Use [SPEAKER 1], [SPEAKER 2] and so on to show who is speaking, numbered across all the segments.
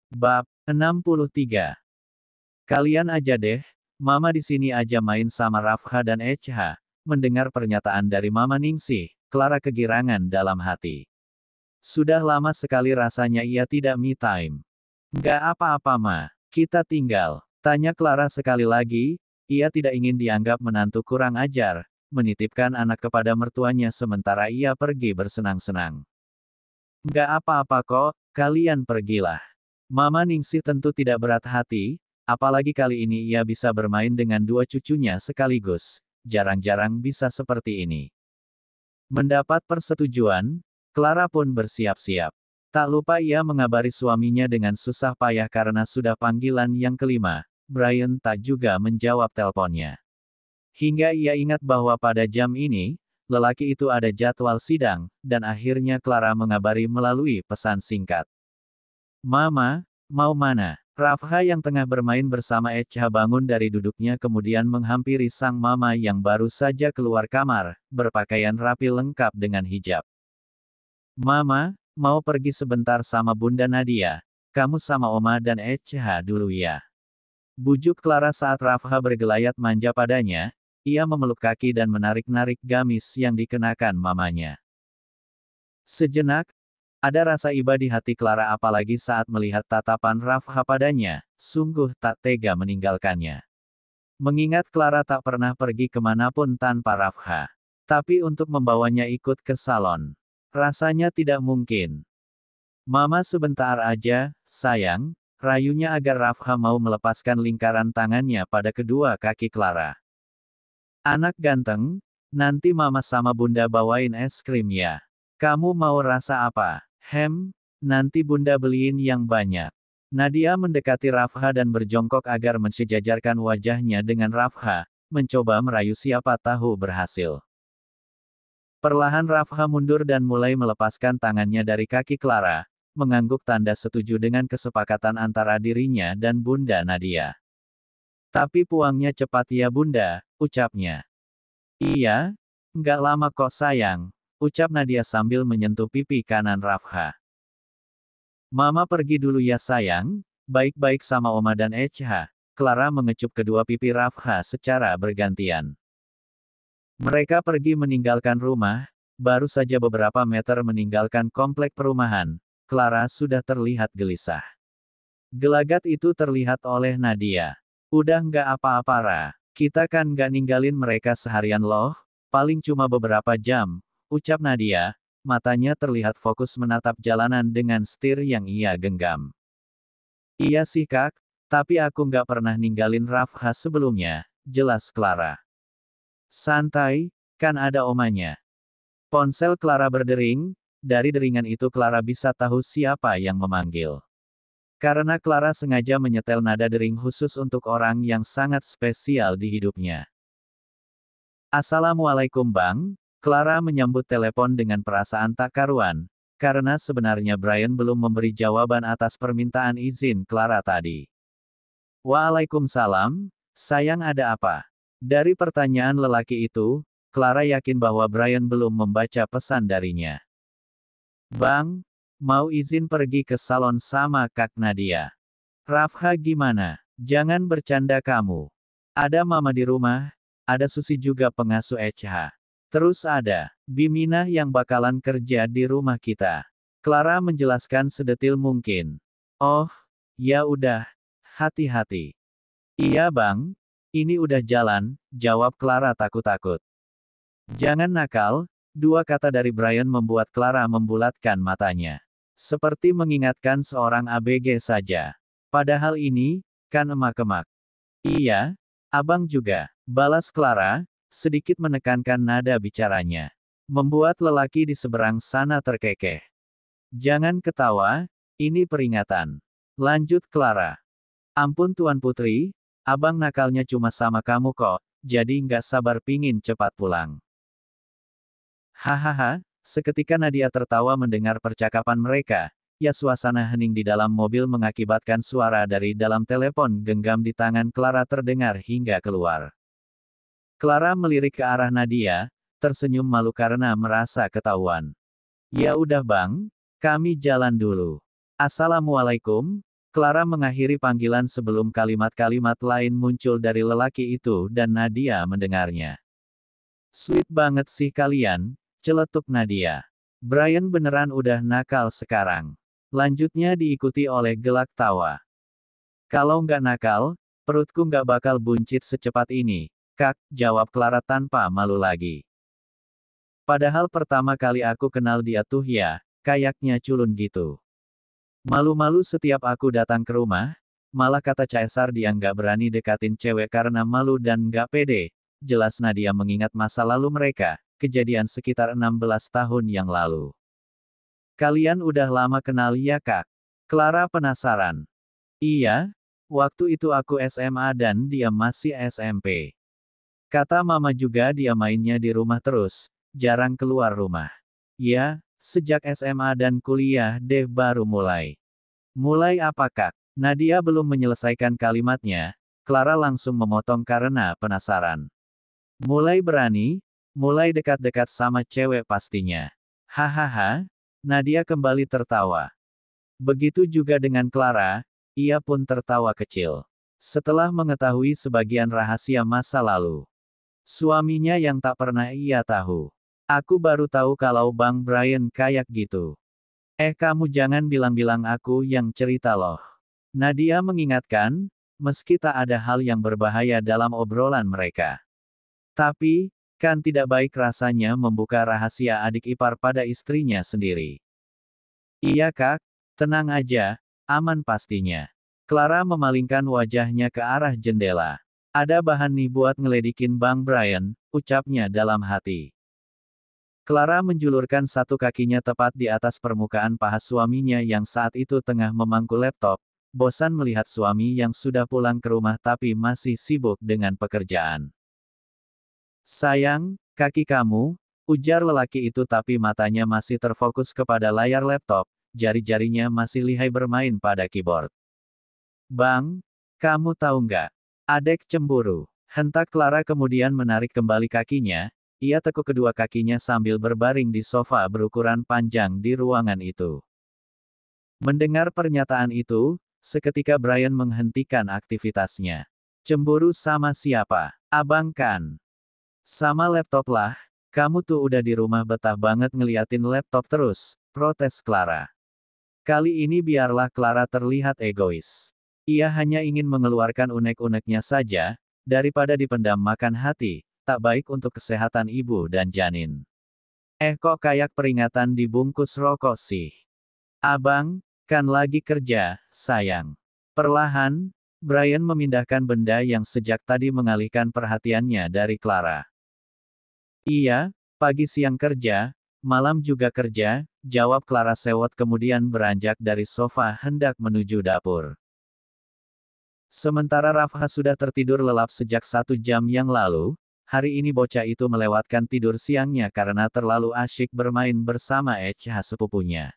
[SPEAKER 1] Bab 63. Kalian aja deh, Mama di sini aja main sama Rafha dan Echa. Mendengar pernyataan dari Mama Ningsih, Clara kegirangan dalam hati. Sudah lama sekali rasanya ia tidak me time. Nggak apa-apa Ma, kita tinggal. Tanya Clara sekali lagi, ia tidak ingin dianggap menantu kurang ajar, menitipkan anak kepada mertuanya sementara ia pergi bersenang-senang. Nggak apa-apa kok, kalian pergilah. Mama Ningsih tentu tidak berat hati, apalagi kali ini ia bisa bermain dengan dua cucunya sekaligus. Jarang-jarang bisa seperti ini. Mendapat persetujuan, Clara pun bersiap-siap. Tak lupa ia mengabari suaminya dengan susah payah karena sudah panggilan yang kelima. Brian tak juga menjawab teleponnya. Hingga ia ingat bahwa pada jam ini, lelaki itu ada jadwal sidang, dan akhirnya Clara mengabari melalui pesan singkat. Mama, mau mana? Rafha yang tengah bermain bersama Echa bangun dari duduknya kemudian menghampiri sang mama yang baru saja keluar kamar, berpakaian rapi lengkap dengan hijab. Mama, mau pergi sebentar sama Bunda Nadia. Kamu sama Oma dan Echa dulu ya. Bujuk Clara saat Rafha bergelayat manja padanya, ia memeluk kaki dan menarik-narik gamis yang dikenakan mamanya. Sejenak, ada rasa iba di hati Clara apalagi saat melihat tatapan Rafha padanya, sungguh tak tega meninggalkannya. Mengingat Clara tak pernah pergi kemanapun tanpa Rafha. Tapi untuk membawanya ikut ke salon, rasanya tidak mungkin. Mama sebentar aja, sayang, rayunya agar Rafha mau melepaskan lingkaran tangannya pada kedua kaki Clara. Anak ganteng, nanti Mama sama Bunda bawain es krim ya. Kamu mau rasa apa? Nanti Bunda beliin yang banyak. Nadia mendekati Rafha dan berjongkok agar mensejajarkan wajahnya dengan Rafha, mencoba merayu siapa tahu berhasil. Perlahan Rafha mundur dan mulai melepaskan tangannya dari kaki Clara, mengangguk tanda setuju dengan kesepakatan antara dirinya dan Bunda Nadia. Tapi puangnya cepat ya Bunda, ucapnya. Iya, nggak lama kok sayang, ucap Nadia sambil menyentuh pipi kanan Rafha. Mama pergi dulu ya sayang, baik-baik sama Oma dan Echa. Clara mengecup kedua pipi Rafha secara bergantian. Mereka pergi meninggalkan rumah, baru saja beberapa meter meninggalkan komplek perumahan, Clara sudah terlihat gelisah. Gelagat itu terlihat oleh Nadia. Udah nggak apa-apa Ra, kita kan nggak ninggalin mereka seharian loh, paling cuma beberapa jam, ucap Nadia, matanya terlihat fokus menatap jalanan dengan setir yang ia genggam. Iya sih Kak, tapi aku nggak pernah ninggalin Rafha sebelumnya, jelas Clara. Santai, kan ada omanya. Ponsel Clara berdering, dari deringan itu Clara bisa tahu siapa yang memanggil. Karena Clara sengaja menyetel nada dering khusus untuk orang yang sangat spesial di hidupnya. Assalamualaikum Bang, Clara menyambut telepon dengan perasaan tak karuan, karena sebenarnya Brian belum memberi jawaban atas permintaan izin Clara tadi. Waalaikumsalam, sayang ada apa? Dari pertanyaan lelaki itu, Clara yakin bahwa Brian belum membaca pesan darinya. Bang, mau izin pergi ke salon sama Kak Nadia. Rafha gimana? Jangan bercanda kamu. Ada Mama di rumah, ada Susi juga pengasuh Echa. Terus ada Biminah yang bakalan kerja di rumah kita. Clara menjelaskan sedetil mungkin. Oh, ya udah, hati-hati. Iya bang, ini udah jalan, jawab Clara takut-takut. Jangan nakal, dua kata dari Brian membuat Clara membulatkan matanya. Seperti mengingatkan seorang ABG saja. Padahal ini, kan emak-emak. Iya, abang juga, balas Clara, sedikit menekankan nada bicaranya. Membuat lelaki di seberang sana terkekeh. Jangan ketawa, ini peringatan. Lanjut Clara. Ampun Tuan Putri, abang nakalnya cuma sama kamu kok, jadi nggak sabar pingin cepat pulang. Hahaha, seketika Nadia tertawa mendengar percakapan mereka, ya suasana hening di dalam mobil mengakibatkan suara dari dalam telepon genggam di tangan Clara terdengar hingga keluar. Clara melirik ke arah Nadia, tersenyum malu karena merasa ketahuan. Ya udah bang, kami jalan dulu. Assalamualaikum, Clara mengakhiri panggilan sebelum kalimat-kalimat lain muncul dari lelaki itu dan Nadia mendengarnya. Sweet banget sih kalian, celetuk Nadia. Brian beneran udah nakal sekarang. Lanjutnya diikuti oleh gelak tawa. Kalau nggak nakal, perutku nggak bakal buncit secepat ini, Kak, jawab Clara tanpa malu lagi. Padahal pertama kali aku kenal dia tuh ya, kayaknya culun gitu. Malu-malu setiap aku datang ke rumah, malah kata Caesar dia nggak berani dekatin cewek karena malu dan nggak pede. Jelas Nadia mengingat masa lalu mereka, kejadian sekitar 16 tahun yang lalu. Kalian udah lama kenal ya Kak? Clara penasaran. Iya, waktu itu aku SMA dan dia masih SMP. Kata mama juga dia mainnya di rumah terus, jarang keluar rumah. Ya, sejak SMA dan kuliah deh baru mulai. Mulai apa Kak? Nadia belum menyelesaikan kalimatnya, Clara langsung memotong karena penasaran. Mulai berani, mulai dekat-dekat sama cewek pastinya. Hahaha, Nadia kembali tertawa. Begitu juga dengan Clara, ia pun tertawa kecil. Setelah mengetahui sebagian rahasia masa lalu. Suaminya yang tak pernah ia tahu. Aku baru tahu kalau Bang Brian kayak gitu. Kamu jangan bilang-bilang aku yang cerita loh. Nadia mengingatkan, meski tak ada hal yang berbahaya dalam obrolan mereka. Tapi, kan tidak baik rasanya membuka rahasia adik ipar pada istrinya sendiri. Iya Kak, tenang aja, aman pastinya. Clara memalingkan wajahnya ke arah jendela. Ada bahan nih buat ngeledikin Bang Brian, ucapnya dalam hati. Clara menjulurkan satu kakinya tepat di atas permukaan paha suaminya yang saat itu tengah memangku laptop, bosan melihat suami yang sudah pulang ke rumah tapi masih sibuk dengan pekerjaan. Sayang, kaki kamu, ujar lelaki itu tapi matanya masih terfokus kepada layar laptop, jari-jarinya masih lihai bermain pada keyboard. Bang, kamu tahu nggak? Adek cemburu. Hentak Clara kemudian menarik kembali kakinya, ia tekuk kedua kakinya sambil berbaring di sofa berukuran panjang di ruangan itu. Mendengar pernyataan itu, seketika Brian menghentikan aktivitasnya. Cemburu sama siapa? Abang kan? Sama laptop lah, kamu tuh udah di rumah betah banget ngeliatin laptop terus, protes Clara. Kali ini biarlah Clara terlihat egois. Ia hanya ingin mengeluarkan unek-uneknya saja, daripada dipendam makan hati, tak baik untuk kesehatan ibu dan janin. Kok kayak peringatan dibungkus rokok sih? Abang, kan lagi kerja, sayang. Perlahan, Brian memindahkan benda yang sejak tadi mengalihkan perhatiannya dari Clara. Iya, pagi siang kerja, malam juga kerja, jawab Clara sewot kemudian beranjak dari sofa hendak menuju dapur. Sementara Rafha sudah tertidur lelap sejak 1 jam yang lalu, hari ini bocah itu melewatkan tidur siangnya karena terlalu asyik bermain bersama HH sepupunya.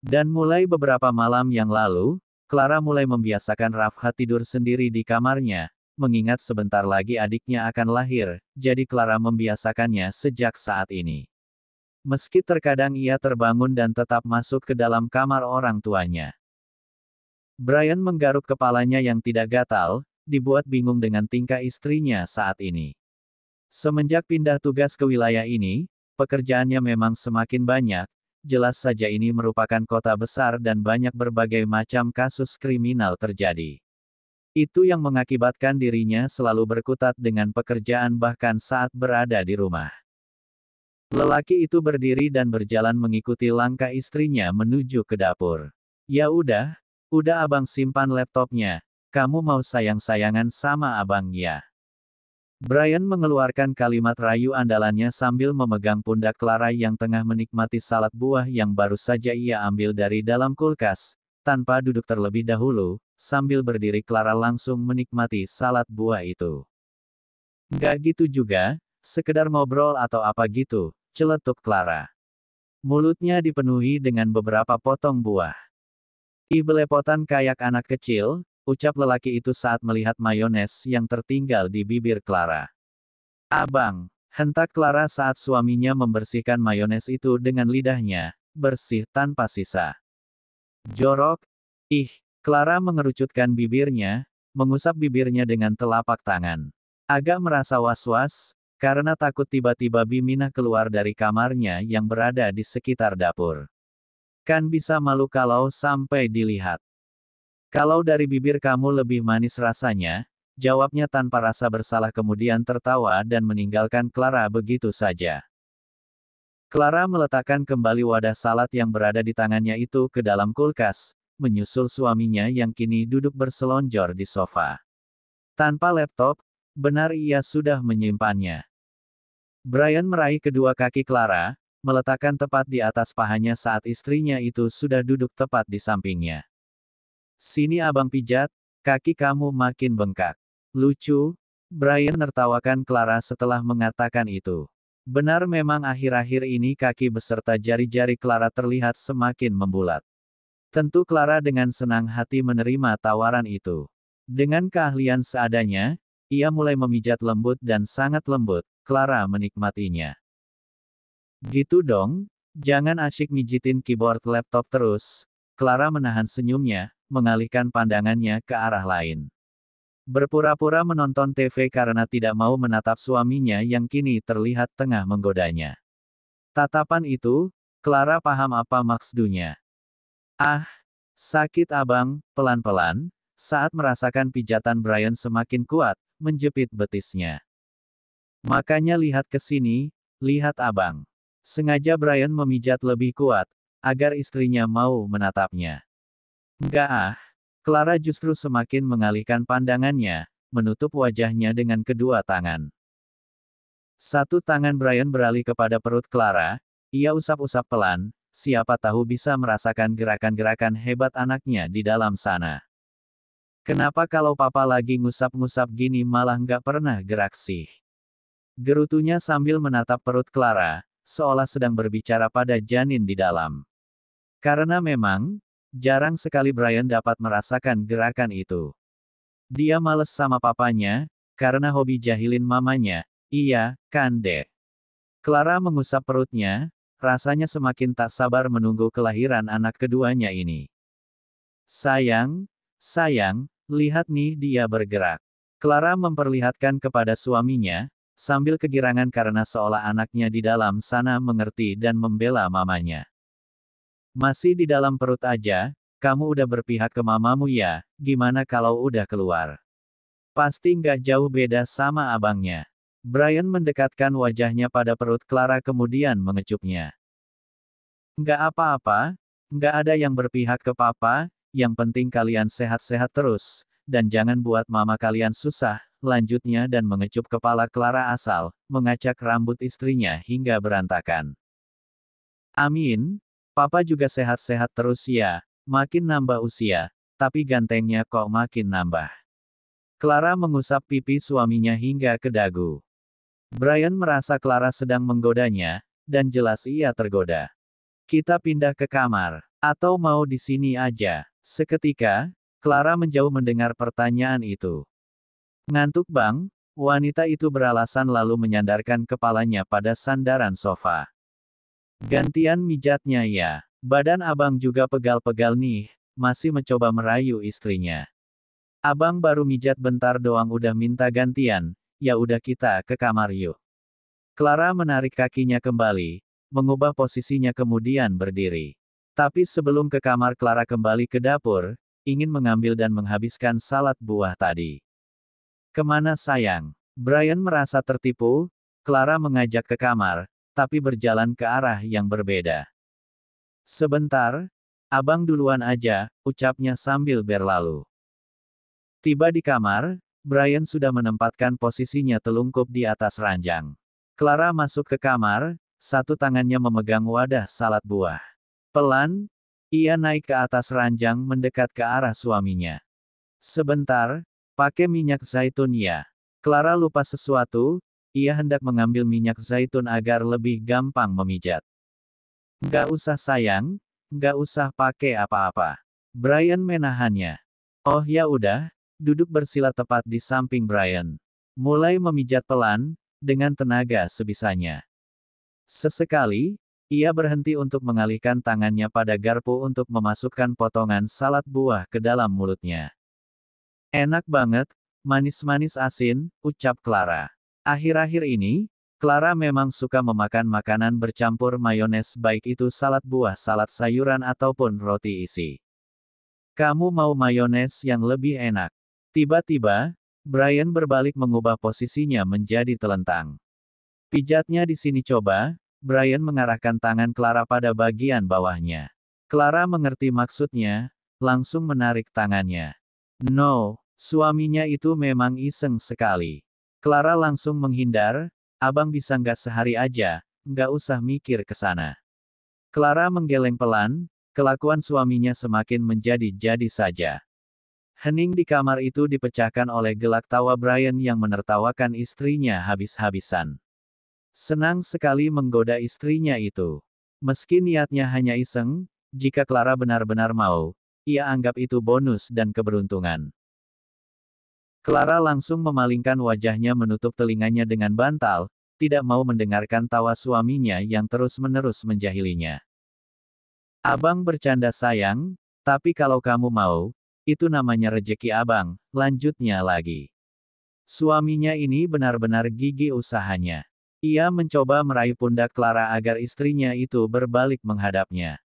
[SPEAKER 1] Dan mulai beberapa malam yang lalu, Clara mulai membiasakan Rafha tidur sendiri di kamarnya, mengingat sebentar lagi adiknya akan lahir, jadi Clara membiasakannya sejak saat ini. Meski terkadang ia terbangun dan tetap masuk ke dalam kamar orang tuanya. Brian menggaruk kepalanya yang tidak gatal, dibuat bingung dengan tingkah istrinya saat ini. Semenjak pindah tugas ke wilayah ini, pekerjaannya memang semakin banyak, jelas saja ini merupakan kota besar dan banyak berbagai macam kasus kriminal terjadi. Itu yang mengakibatkan dirinya selalu berkutat dengan pekerjaan bahkan saat berada di rumah. Lelaki itu berdiri dan berjalan mengikuti langkah istrinya menuju ke dapur. Ya udah abang simpan laptopnya, kamu mau sayang-sayangan sama abang ya. Brian mengeluarkan kalimat rayu andalannya sambil memegang pundak Clara yang tengah menikmati salad buah yang baru saja ia ambil dari dalam kulkas, tanpa duduk terlebih dahulu, sambil berdiri Clara langsung menikmati salad buah itu. Nggak gitu juga, sekedar ngobrol atau apa gitu, celetuk Clara. Mulutnya dipenuhi dengan beberapa potong buah. Ih belepotan kayak anak kecil, ucap lelaki itu saat melihat mayones yang tertinggal di bibir Clara. Abang, hentak Clara saat suaminya membersihkan mayones itu dengan lidahnya, bersih tanpa sisa. Jorok, ih, Clara mengerucutkan bibirnya, mengusap bibirnya dengan telapak tangan. Agak merasa was-was, karena takut tiba-tiba Biminah keluar dari kamarnya yang berada di sekitar dapur. Kan bisa malu kalau sampai dilihat. Kalau dari bibir kamu lebih manis rasanya, jawabnya tanpa rasa bersalah kemudian tertawa dan meninggalkan Clara begitu saja. Clara meletakkan kembali wadah salad yang berada di tangannya itu ke dalam kulkas, menyusul suaminya yang kini duduk berselonjor di sofa. Tanpa laptop, benar ia sudah menyimpannya. Brian meraih kedua kaki Clara, meletakkan tepat di atas pahanya saat istrinya itu sudah duduk tepat di sampingnya. Sini abang pijat, kaki kamu makin bengkak. Lucu, Brian nertawakan Clara setelah mengatakan itu. Benar memang akhir-akhir ini kaki beserta jari-jari Clara terlihat semakin membulat. Tentu Clara dengan senang hati menerima tawaran itu. Dengan keahlian seadanya, ia mulai memijat lembut dan sangat lembut, Clara menikmatinya. Gitu dong, jangan asyik mijitin keyboard laptop terus. Clara menahan senyumnya, mengalihkan pandangannya ke arah lain. Berpura-pura menonton TV karena tidak mau menatap suaminya yang kini terlihat tengah menggodanya. Tatapan itu, Clara paham apa maksudnya. Ah, sakit abang, pelan-pelan, saat merasakan pijatan Brian semakin kuat, menjepit betisnya. Makanya lihat ke sini, lihat abang. Sengaja Brian memijat lebih kuat, agar istrinya mau menatapnya. Enggak ah, Clara justru semakin mengalihkan pandangannya, menutup wajahnya dengan kedua tangan. Satu tangan Brian beralih kepada perut Clara, ia usap-usap pelan, siapa tahu bisa merasakan gerakan-gerakan hebat anaknya di dalam sana. Kenapa kalau papa lagi ngusap-ngusap gini malah nggak pernah gerak sih? Gerutunya sambil menatap perut Clara, seolah sedang berbicara pada janin di dalam. Karena memang, jarang sekali Brian dapat merasakan gerakan itu. Dia males sama papanya, karena hobi jahilin mamanya, iya, kan dek. Clara mengusap perutnya, rasanya semakin tak sabar menunggu kelahiran anak keduanya ini. Sayang, sayang, lihat nih dia bergerak. Clara memperlihatkan kepada suaminya, sambil kegirangan karena seolah anaknya di dalam sana mengerti dan membela mamanya. Masih di dalam perut aja, kamu udah berpihak ke mamamu ya, gimana kalau udah keluar? Pasti nggak jauh beda sama abangnya. Brian mendekatkan wajahnya pada perut Clara kemudian mengecupnya. Nggak apa-apa, nggak ada yang berpihak ke papa, yang penting kalian sehat-sehat terus, dan jangan buat mama kalian susah, lanjutnya dan mengecup kepala Clara asal, mengacak rambut istrinya hingga berantakan. Amin, papa juga sehat-sehat terus ya, makin nambah usia, tapi gantengnya kok makin nambah. Clara mengusap pipi suaminya hingga ke dagu. Brian merasa Clara sedang menggodanya, dan jelas ia tergoda. Kita pindah ke kamar, atau mau di sini aja? Seketika, Clara menjauh mendengar pertanyaan itu. Ngantuk bang? Wanita itu beralasan lalu menyandarkan kepalanya pada sandaran sofa. Gantian mijatnya ya. Badan abang juga pegal-pegal nih, masih mencoba merayu istrinya. Abang baru mijat bentar doang udah minta gantian, ya udah kita ke kamar yuk. Clara menarik kakinya kembali, mengubah posisinya kemudian berdiri. Tapi sebelum ke kamar Clara kembali ke dapur, ingin mengambil dan menghabiskan salad buah tadi. Kemana sayang? Brian merasa tertipu, Clara mengajak ke kamar, tapi berjalan ke arah yang berbeda. Sebentar, abang duluan aja, ucapnya sambil berlalu. Tiba di kamar, Brian sudah menempatkan posisinya telungkup di atas ranjang. Clara masuk ke kamar, satu tangannya memegang wadah salad buah. Pelan, ia naik ke atas ranjang mendekat ke arah suaminya. Sebentar, pakai minyak zaitun ya. Clara lupa sesuatu, ia hendak mengambil minyak zaitun agar lebih gampang memijat. Nggak usah sayang, nggak usah pakai apa-apa. Brian menahannya. Oh ya udah, duduk bersila tepat di samping Brian. Mulai memijat pelan, dengan tenaga sebisanya. Sesekali, Ia berhenti untuk mengalihkan tangannya pada garpu untuk memasukkan potongan salad buah ke dalam mulutnya. Enak banget, manis-manis asin, ucap Clara. Akhir-akhir ini, Clara memang suka memakan makanan bercampur mayones baik itu salad buah, salad sayuran ataupun roti isi. Kamu mau mayones yang lebih enak? Tiba-tiba, Brian berbalik mengubah posisinya menjadi telentang. Pijatnya di sini coba. Brian mengarahkan tangan Clara pada bagian bawahnya. Clara mengerti maksudnya, langsung menarik tangannya. No, suaminya itu memang iseng sekali. Clara langsung menghindar, abang bisa nggak sehari aja, nggak usah mikir ke sana. Clara menggeleng pelan, kelakuan suaminya semakin menjadi-jadi saja. Hening di kamar itu dipecahkan oleh gelak tawa Brian yang menertawakan istrinya habis-habisan. Senang sekali menggoda istrinya itu. Meski niatnya hanya iseng, jika Clara benar-benar mau, ia anggap itu bonus dan keberuntungan. Clara langsung memalingkan wajahnya menutup telinganya dengan bantal, tidak mau mendengarkan tawa suaminya yang terus-menerus menjahilinya. Abang bercanda sayang, tapi kalau kamu mau, itu namanya rejeki abang, lanjutnya lagi. Suaminya ini benar-benar gigi usahanya. Ia mencoba meraih pundak Clara agar istrinya itu berbalik menghadapnya.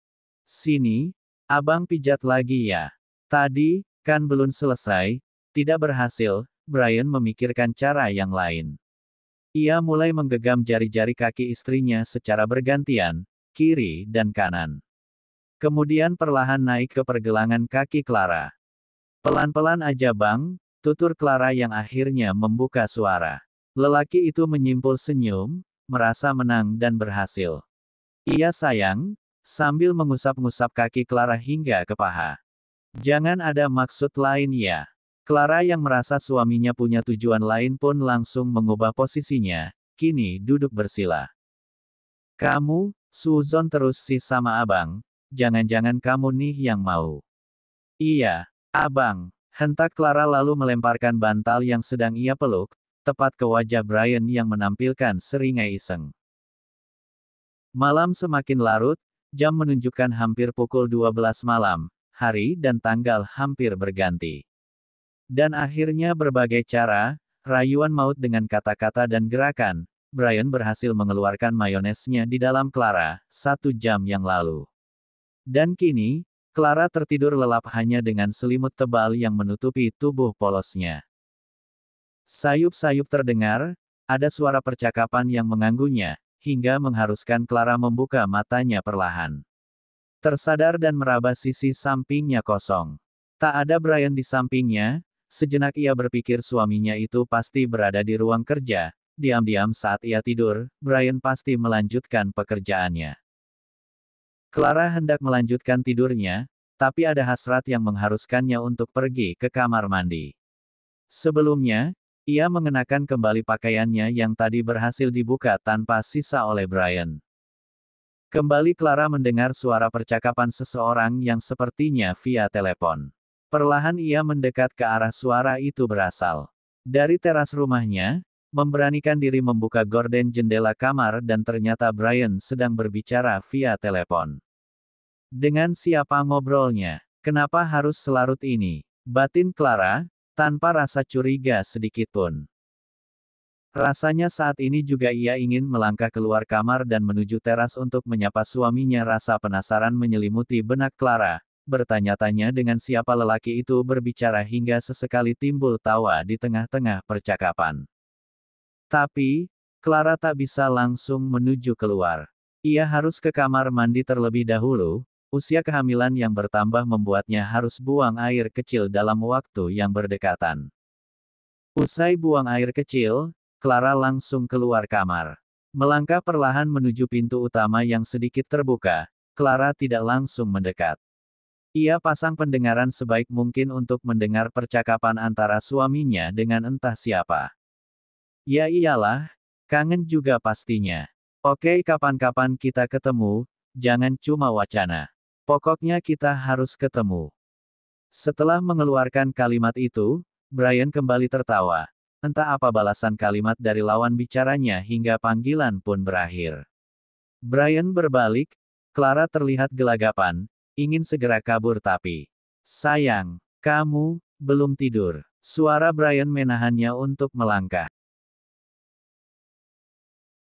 [SPEAKER 1] Sini, abang pijat lagi ya. Tadi, kan belum selesai, tidak berhasil, Brian memikirkan cara yang lain. Ia mulai menggenggam jari-jari kaki istrinya secara bergantian, kiri dan kanan. Kemudian perlahan naik ke pergelangan kaki Clara. Pelan-pelan aja bang, tutur Clara yang akhirnya membuka suara. Lelaki itu menyimpul senyum, merasa menang dan berhasil. Iya sayang, sambil mengusap-ngusap kaki Clara hingga ke paha. Jangan ada maksud lain ya. Clara yang merasa suaminya punya tujuan lain pun langsung mengubah posisinya, kini duduk bersila. Kamu, suzon terus sih sama abang, jangan-jangan kamu nih yang mau. Iya, abang, hentak Clara lalu melemparkan bantal yang sedang ia peluk, tepat ke wajah Brian yang menampilkan seringai iseng. Malam semakin larut, jam menunjukkan hampir pukul 12 malam, hari dan tanggal hampir berganti. Dan akhirnya berbagai cara, rayuan maut dengan kata-kata dan gerakan, Brian berhasil mengeluarkan mayonesnya di dalam Clara, 1 jam yang lalu. Dan kini, Clara tertidur lelap hanya dengan selimut tebal yang menutupi tubuh polosnya. Sayup-sayup terdengar, ada suara percakapan yang mengganggunya, hingga mengharuskan Clara membuka matanya perlahan. Tersadar dan meraba sisi sampingnya kosong. Tak ada Brian di sampingnya, sejenak ia berpikir suaminya itu pasti berada di ruang kerja, diam-diam saat ia tidur, Brian pasti melanjutkan pekerjaannya. Clara hendak melanjutkan tidurnya, tapi ada hasrat yang mengharuskannya untuk pergi ke kamar mandi. Sebelumnya, ia mengenakan kembali pakaiannya yang tadi berhasil dibuka tanpa sisa oleh Brian. Kembali Clara mendengar suara percakapan seseorang yang sepertinya via telepon. Perlahan ia mendekat ke arah suara itu berasal. Dari teras rumahnya, memberanikan diri membuka gorden jendela kamar dan ternyata Brian sedang berbicara via telepon. Dengan siapa ngobrolnya? Kenapa harus selarut ini? Batin Clara, tanpa rasa curiga sedikitpun. Rasanya saat ini juga ia ingin melangkah keluar kamar dan menuju teras untuk menyapa suaminya. Rasa penasaran menyelimuti benak Clara, bertanya-tanya dengan siapa lelaki itu berbicara hingga sesekali timbul tawa di tengah-tengah percakapan. Tapi, Clara tak bisa langsung menuju keluar. Ia harus ke kamar mandi terlebih dahulu. Usia kehamilan yang bertambah membuatnya harus buang air kecil dalam waktu yang berdekatan. Usai buang air kecil, Clara langsung keluar kamar. Melangkah perlahan menuju pintu utama yang sedikit terbuka, Clara tidak langsung mendekat. Ia pasang pendengaran sebaik mungkin untuk mendengar percakapan antara suaminya dengan entah siapa. Ya iyalah, kangen juga pastinya. Oke, kapan-kapan kita ketemu, jangan cuma wacana. Pokoknya kita harus ketemu. Setelah mengeluarkan kalimat itu, Brian kembali tertawa. Entah apa balasan kalimat dari lawan bicaranya hingga panggilan pun berakhir. Brian berbalik. Clara terlihat gelagapan, ingin segera kabur tapi... Sayang, kamu belum tidur. Suara Brian menahannya untuk melangkah.